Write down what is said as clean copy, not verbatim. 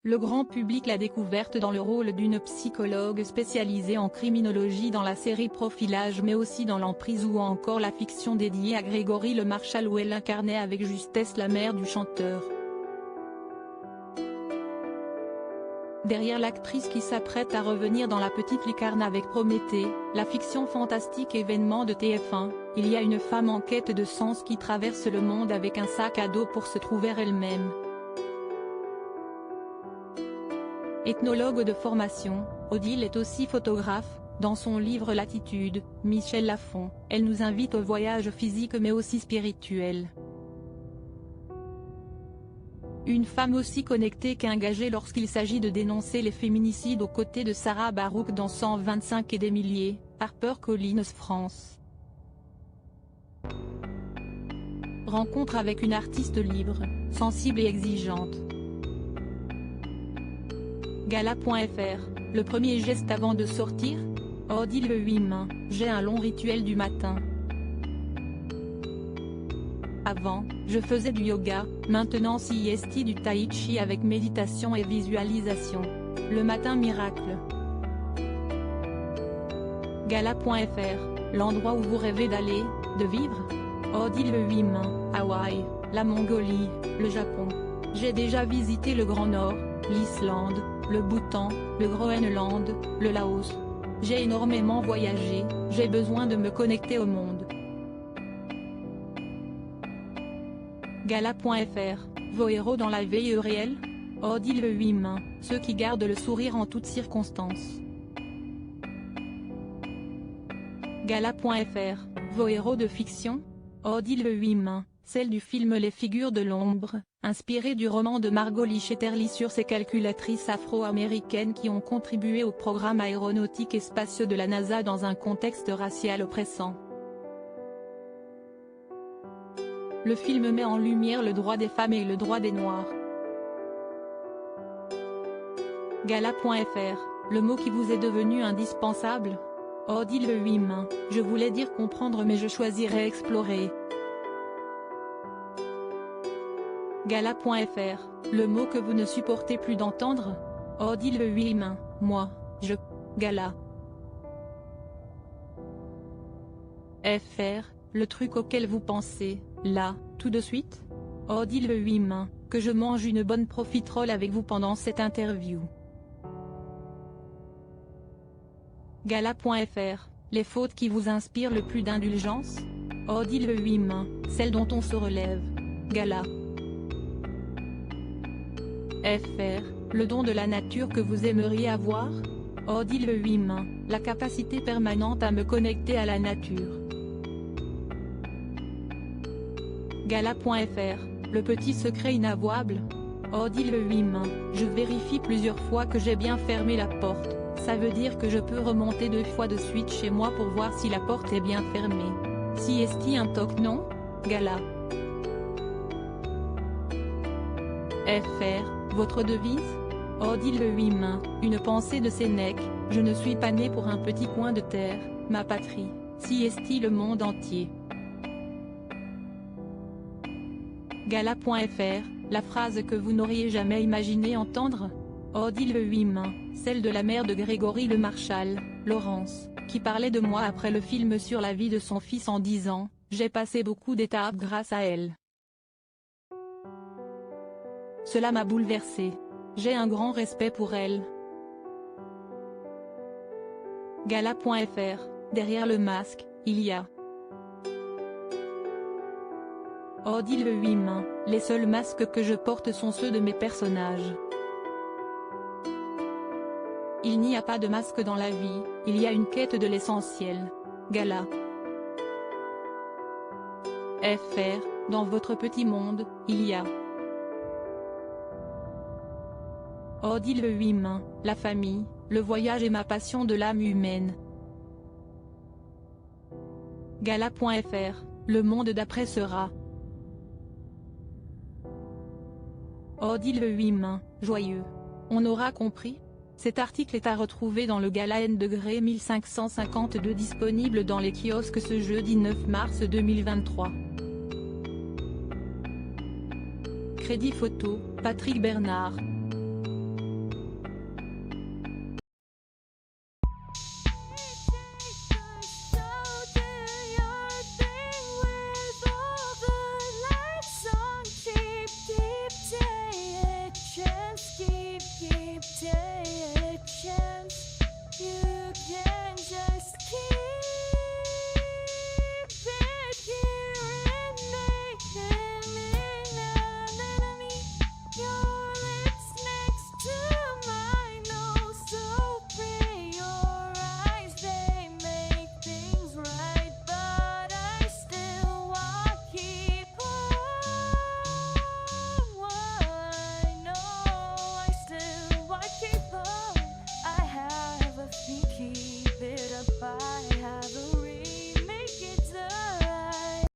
Le grand public l'a découverte dans le rôle d'une psychologue spécialisée en criminologie dans la série Profilage, mais aussi dans L'Emprise ou encore la fiction dédiée à Grégory Le Marchal où elle incarnait avec justesse la mère du chanteur. Derrière l'actrice qui s'apprête à revenir dans La Petite Lucarne avec Prométhée, la fiction fantastique événement de TF1, il y a une femme en quête de sens qui traverse le monde avec un sac à dos pour se trouver elle-même. Ethnologue de formation, Odile est aussi photographe. Dans son livre Latitude, Michel Lafon, elle nous invite au voyage physique mais aussi spirituel. Une femme aussi connectée qu'engagée lorsqu'il s'agit de dénoncer les féminicides aux côtés de Sarah Barouk dans 125 et des milliers, HarperCollins France. Rencontre avec une artiste libre, sensible et exigeante. Gala.fr, le premier geste avant de sortir ? Odile le 8 mains, j'ai un long rituel du matin. Avant, je faisais du yoga, maintenant sieste du tai chi avec méditation et visualisation. Le matin miracle. Gala.fr, l'endroit où vous rêvez d'aller, de vivre ? Odile le 8 mains, Hawaï, la Mongolie, le Japon. J'ai déjà visité le Grand Nord, l'Islande, le Bhoutan, le Groenland, le Laos. J'ai énormément voyagé, j'ai besoin de me connecter au monde. Gala.fr, vos héros dans la vie réelle ? Odile le 8 mains, ceux qui gardent le sourire en toutes circonstances. Gala.fr, vos héros de fiction ? Odile le 8 mains, celle du film Les Figures de l'ombre, inspiré du roman de Margot Lichterly sur ces calculatrices afro-américaines qui ont contribué au programme aéronautique et spatial de la NASA dans un contexte racial oppressant. Le film met en lumière le droit des femmes et le droit des Noirs. Gala.fr, le mot qui vous est devenu indispensable ? Odile le 8 mains, je voulais dire comprendre mais je choisirais explorer. Gala.fr, le mot que vous ne supportez plus d'entendre ? Odile le 8 mains, moi, je. Gala. FR, le truc auquel vous pensez, là, tout de suite ? Odile le 8 mains, que je mange une bonne profiterole avec vous pendant cette interview. Gala.fr, les fautes qui vous inspirent le plus d'indulgence ? Odile le 8 mains, celles dont on se relève. Gala. FR, le don de la nature que vous aimeriez avoir ? Odile le 8 mains, la capacité permanente à me connecter à la nature. Gala.fr, le petit secret inavouable ? Odile le 8 mains, je vérifie plusieurs fois que j'ai bien fermé la porte, ça veut dire que je peux remonter 2 fois de suite chez moi pour voir si la porte est bien fermée. Si est-il un toc non ? Gala. FR, votre devise ? Odile le 8 mains, une pensée de Sénèque, je ne suis pas né pour un petit coin de terre, ma patrie, si est-il le monde entier. Gala.fr, la phrase que vous n'auriez jamais imaginé entendre ? Odile le 8 mains, celle de la mère de Grégory Le Marchal, Laurence, qui parlait de moi après le film sur la vie de son fils en disant « J'ai passé beaucoup d'étapes grâce à elle. Cela m'a bouleversée. J'ai un grand respect pour elle. » Gala.fr, derrière le masque, il y a. Odile le 8 mains, les seuls masques que je porte sont ceux de mes personnages. Il n'y a pas de masque dans la vie, il y a une quête de l'essentiel. Gala. FR, dans votre petit monde, il y a. Odile le 8 mains, la famille, le voyage et ma passion de l'âme humaine. Gala.fr, le monde d'après sera. Odile le 8 mains, joyeux. On aura compris ? Cet article est à retrouver dans le Gala N degré 1552 disponible dans les kiosques ce jeudi 9 mars 2023. Crédit photo, Patrick Bernard.